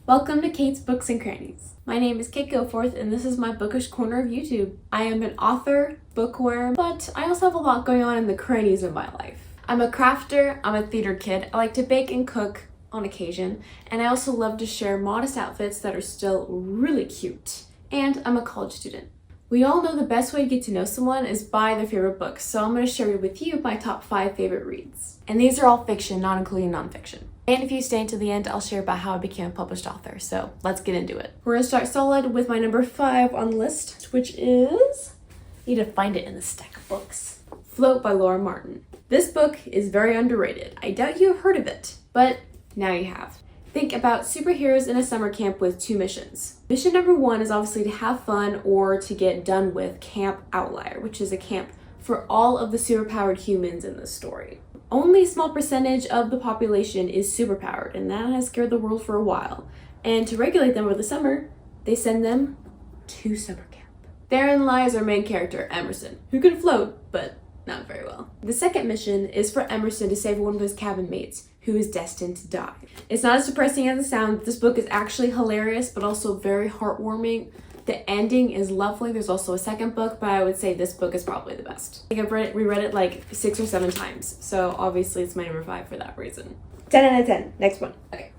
Welcome to Kate's Books and Crannies. My name is Kate Goforth and this is my bookish corner of YouTube. I am an author, bookworm, but I also have a lot going on in the crannies of my life. I'm a crafter, I'm a theater kid, I like to bake and cook on occasion, and I also love to share modest outfits that are still really cute. And I'm a college student. We all know the best way to get to know someone is by their favorite books, so I'm going to share with you my top 5 favorite reads. And these are all fiction, not including nonfiction. And if you stay until the end, I'll share about how I became a published author, so let's get into it. We're going to start solid with my number 5 on the list, which is, I need to find it in the stack of books, Float by Laura Martin. This book is very underrated. I doubt you have heard of it, but now you have. Think about superheroes in a summer camp with 2 missions. Mission number 1 is obviously to have fun or to get done with Camp Outlier, which is a camp for all of the superpowered humans in this story. Only a small percentage of the population is superpowered, and that has scared the world for a while. And to regulate them over the summer, they send them to summer camp. Therein lies our main character, Emerson, who can float, but not very well. The second mission is for Emerson to save one of his cabin mates, who is destined to die. It's not as depressing as it sounds. This book is actually hilarious, but also very heartwarming. The ending is lovely. There's also a second book, but I would say this book is probably the best. I think I've reread it like 6 or 7 times, so obviously it's my number 5 for that reason. 10 out of 10. Next one. Okay.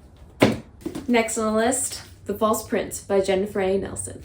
Next on the list, The False Prince by Jennifer A. Nelson.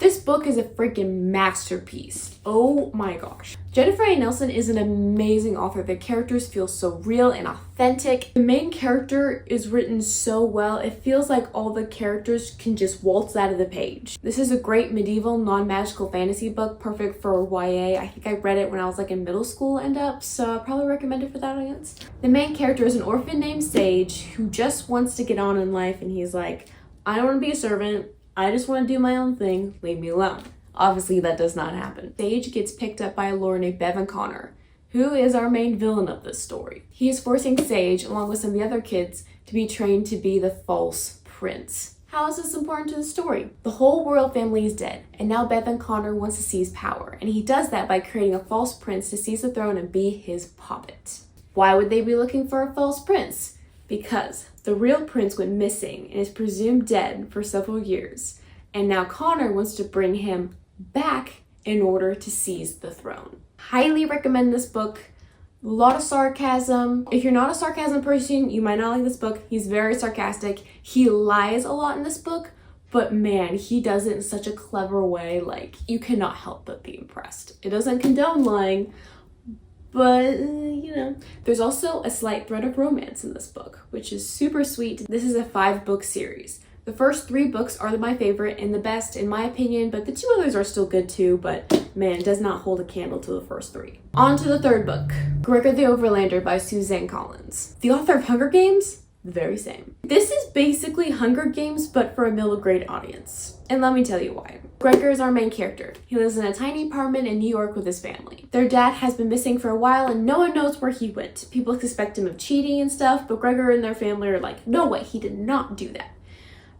This book is a freaking masterpiece. Oh my gosh. Jennifer A. Nelson is an amazing author. The characters feel so real and authentic. The main character is written so well. It feels like all the characters can just waltz out of the page. This is a great medieval, non-magical fantasy book, perfect for YA. I think I read it when I was like in middle school so I'd probably recommend it for that audience. The main character is an orphan named Sage who just wants to get on in life, and he's like, I don't want to be a servant. I just want to do my own thing, leave me alone. Obviously that does not happen. Sage gets picked up by a lord named Bevan Connor, who is our main villain of this story. He is forcing Sage, along with some of the other kids, to be trained to be the false prince. How is this important to the story? The whole royal family is dead, and now Bevan Connor wants to seize power, and he does that by creating a false prince to seize the throne and be his puppet. Why would they be looking for a false prince? Because the real prince went missing and is presumed dead for several years, and now Connor wants to bring him back in order to seize the throne. Highly recommend this book. A lot of sarcasm. If you're not a sarcasm person, you might not like this book. He's very sarcastic. He lies a lot in this book, but man, he does it in such a clever way, like you cannot help but be impressed. It doesn't condone lying, but, There's also a slight thread of romance in this book, which is super sweet. This is a 5-book series. The first 3 books are my favorite and the best in my opinion, but the 2 others are still good too, but man, it does not hold a candle to the first 3. On to the 3rd book, Gregor the Overlander by Suzanne Collins. The author of Hunger Games? The very same. This is basically Hunger Games, but for a middle grade audience. And let me tell you why. Gregor is our main character. He lives in a tiny apartment in New York with his family. Their dad has been missing for a while and no one knows where he went. People suspect him of cheating and stuff, but Gregor and their family are like, no way, he did not do that.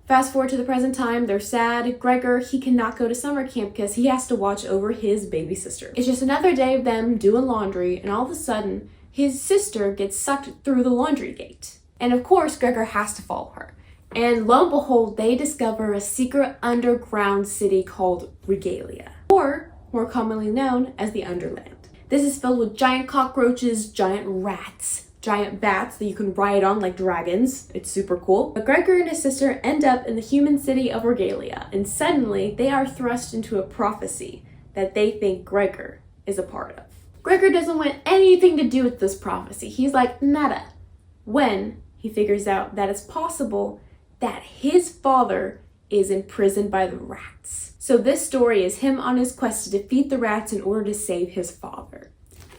Fast forward to the present time, they're sad. Gregor, he cannot go to summer camp because he has to watch over his baby sister. It's just another day of them doing laundry, and all of a sudden, his sister gets sucked through the laundry gate. And of course, Gregor has to follow her. And lo and behold, they discover a secret underground city called Regalia, or more commonly known as the Underland. This is filled with giant cockroaches, giant rats, giant bats that you can ride on like dragons. It's super cool. But Gregor and his sister end up in the human city of Regalia, and suddenly they are thrust into a prophecy that they think Gregor is a part of. Gregor doesn't want anything to do with this prophecy. He's like, nada. When he figures out that it's possible that his father is imprisoned by the rats. So this story is him on his quest to defeat the rats in order to save his father.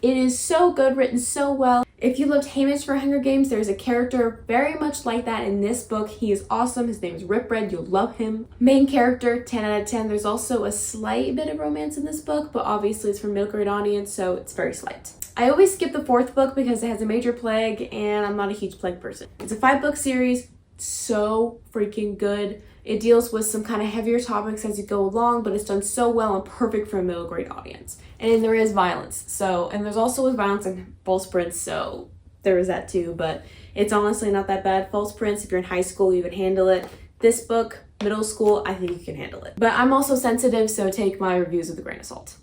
It is so good, written so well. If you loved Hamish for Hunger Games, there's a character very much like that in this book. He is awesome. His name is Rip Red. You'll love him. Main character, 10 out of 10. There's also a slight bit of romance in this book, but obviously it's for middle grade audience, so it's very slight. I always skip the 4th book because it has a major plague, and I'm not a huge plague person. It's a 5-book series. So freaking good. It deals with some kind of heavier topics as you go along, but it's done so well and perfect for a middle grade audience. And there is violence, and there's also violence in False Prince, so there is that too, but it's honestly not that bad. False Prince, if you're in high school, you can handle it. This book, middle school, I think you can handle it. But I'm also sensitive, so take my reviews with a grain of salt.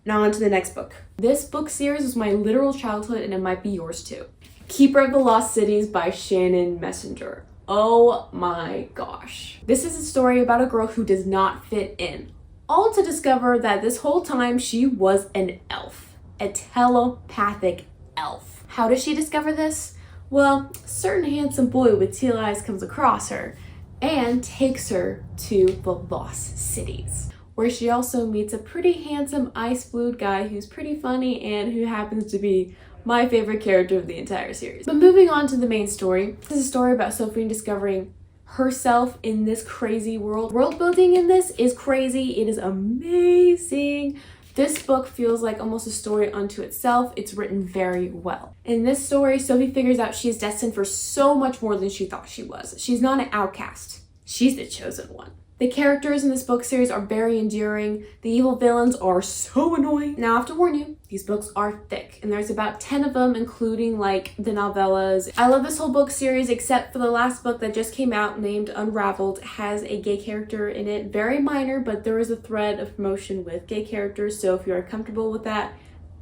Now on to the next book. This book series was my literal childhood, and it might be yours too. Keeper of the Lost Cities by Shannon Messenger. Oh my gosh. This is a story about a girl who does not fit in, all to discover that this whole time she was an elf, a telepathic elf. How does she discover this? Well, a certain handsome boy with teal eyes comes across her and takes her to the Lost Cities, where she also meets a pretty handsome ice-blued guy who's pretty funny and who happens to be my favorite character of the entire series. But moving on to the main story, this is a story about Sophie discovering herself in this crazy world. World building in this is crazy. It is amazing. This book feels like almost a story unto itself. It's written very well. In this story, Sophie figures out she is destined for so much more than she thought she was. She's not an outcast. She's the chosen one. The characters in this book series are very endearing. The evil villains are so annoying. Now I have to warn you, these books are thick, and there's about 10 of them, including like the novellas. I love this whole book series except for the last book that just came out named Unraveled. It has a gay character in it, very minor, but there is a thread of promotion with gay characters, so if you're uncomfortable with that,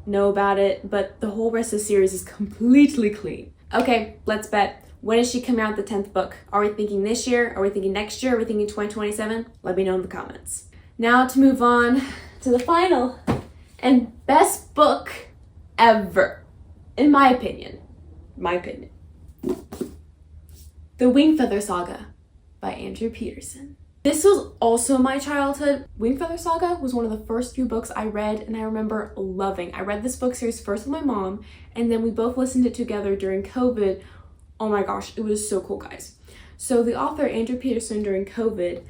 know about it. But the whole rest of the series is completely clean. Okay, let's bet. When is she coming out the 10th book? Are we thinking this year? Are we thinking next year? Are we thinking 2027? Let me know in the comments. Now to move on to the final and best book ever, in my opinion. The Wingfeather Saga by Andrew Peterson. This was also my childhood. Wingfeather Saga was one of the first few books I read, and I remember loving. I read this book series first with my mom, and then we both listened to it together during COVID. Oh my gosh, it was so cool, guys. So the author, Andrew Peterson, during COVID,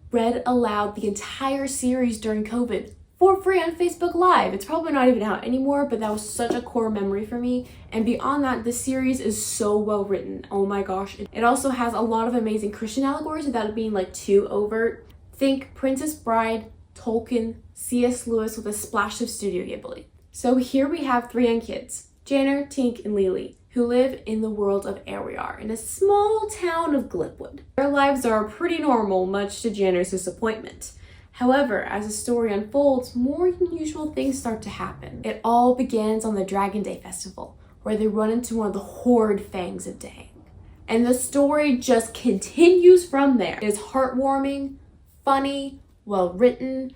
read aloud the entire series during COVID for free on Facebook Live. It's probably not even out anymore, but that was such a core memory for me. And beyond that, the series is so well written. Oh my gosh. It also has a lot of amazing Christian allegories without it being like too overt. Think Princess Bride, Tolkien, C.S. Lewis with a splash of Studio Ghibli. So here we have three young kids, Janner, Tink, and Lily, who live in the world of Ariar in a small town of Glipwood. Their lives are pretty normal, much to Janner's disappointment. However, as the story unfolds, more unusual things start to happen. It all begins on the Dragon Day Festival, where they run into one of the horrid fangs of Dang. And the story just continues from there. It is heartwarming, funny, well written.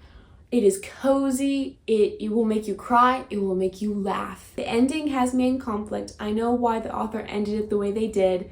It is cozy, it will make you cry, it will make you laugh. The ending has me in conflict. I know why the author ended it the way they did,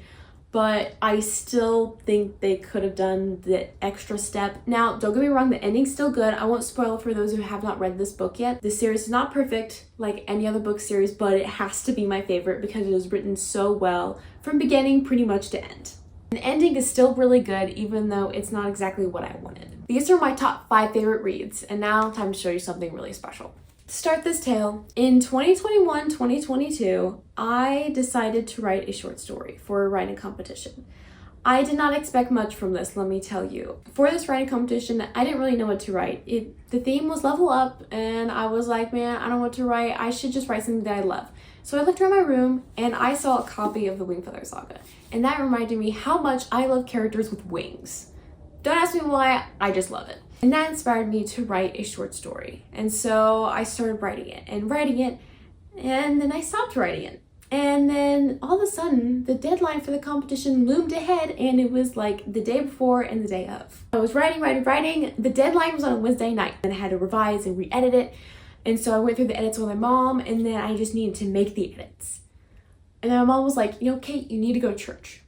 but I still think they could have done the extra step. Now, don't get me wrong, the ending's still good. I won't spoil it for those who have not read this book yet. The series is not perfect like any other book series, but it has to be my favorite because it is written so well from beginning pretty much to end. The ending is still really good, even though it's not exactly what I wanted. These are my top 5 favorite reads, and now time to show you something really special. To start this tale, in 2021-2022, I decided to write a short story for a writing competition. I did not expect much from this, let me tell you. For this writing competition, I didn't really know what to write. The theme was level up, and I was like, man, I don't know what to write. I should just write something that I love. So I looked around my room, and I saw a copy of the Wingfeather Saga, and that reminded me how much I love characters with wings. Don't ask me why, I just love it. And that inspired me to write a short story. And so I started writing it, and then I stopped writing it. And then all of a sudden, the deadline for the competition loomed ahead, and it was like the day before and the day of. I was writing. The deadline was on a Wednesday night, and I had to revise and re-edit it. And so I went through the edits with my mom, and then I just needed to make the edits. And then my mom was like, Kate, you need to go to church.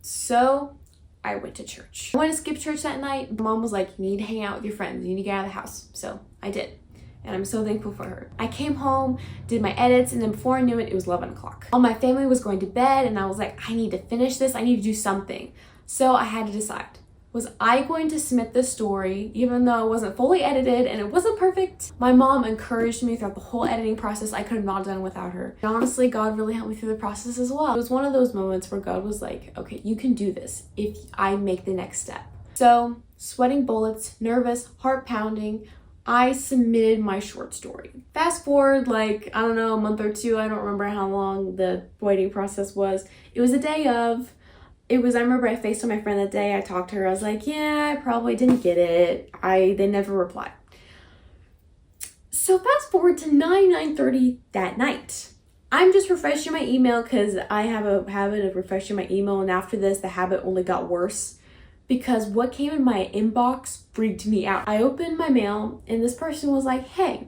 So I went to church. I went to skip church that night. My mom was like, you need to hang out with your friends. You need to get out of the house. So I did. And I'm so thankful for her. I came home, did my edits, and then before I knew it, it was 11 o'clock. All my family was going to bed, and I was like, I need to finish this. I need to do something. So I had to decide. Was I going to submit this story, even though it wasn't fully edited and it wasn't perfect? My mom encouraged me throughout the whole editing process. I could have not done it without her. And honestly, God really helped me through the process as well. It was one of those moments where God was like, okay, you can do this if I make the next step. So, sweating bullets, nervous, heart pounding, I submitted my short story. Fast forward, like, I don't know, a month or two, I don't remember how long the waiting process was. It was the day of. I remember I FaceTimed my friend that day. I talked to her. I was like, yeah, I probably didn't get it. They never replied. So fast forward to 9:30 that night. I'm just refreshing my email because I have a habit of refreshing my email. And after this, the habit only got worse because what came in my inbox freaked me out. I opened my mail and this person was like, hey,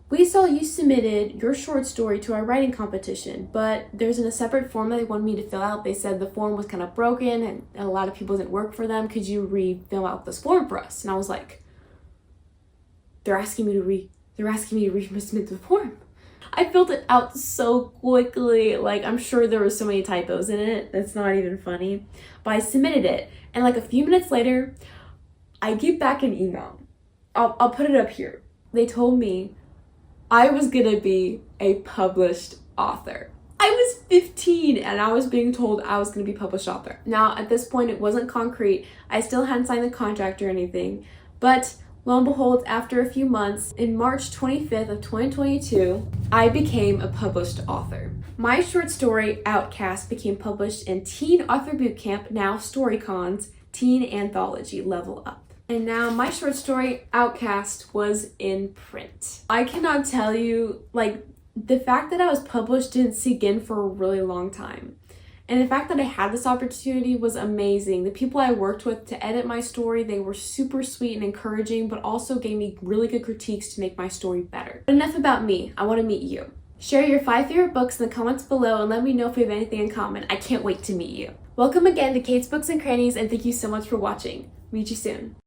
we saw you submitted your short story to our writing competition, but there's a separate form that they wanted me to fill out. They said the form was kind of broken and a lot of people didn't work for them. Could you fill out this form for us? And I was like, they're asking me to resubmit the form. I filled it out so quickly. Like, I'm sure there were so many typos in it. That's not even funny. But I submitted it. And like a few minutes later, I get back an email. I'll put it up here. They told me I was gonna be a published author. I was 15 and I was being told I was gonna be published author. Now, at this point, it wasn't concrete. I still hadn't signed the contract or anything. But lo and behold, after a few months, in March 25th of 2022, I became a published author. My short story, Outcast, became published in Teen Author Bootcamp, now StoryCon's teen anthology, Level Up. And now my short story, Outcast, was in print. I cannot tell you, like, the fact that I was published didn't sink in for a really long time. And the fact that I had this opportunity was amazing. The people I worked with to edit my story, they were super sweet and encouraging, but also gave me really good critiques to make my story better. But enough about me, I want to meet you. Share your 5 favorite books in the comments below and let me know if we have anything in common. I can't wait to meet you. Welcome again to Kate's Books and Crannies, and thank you so much for watching. Meet you soon.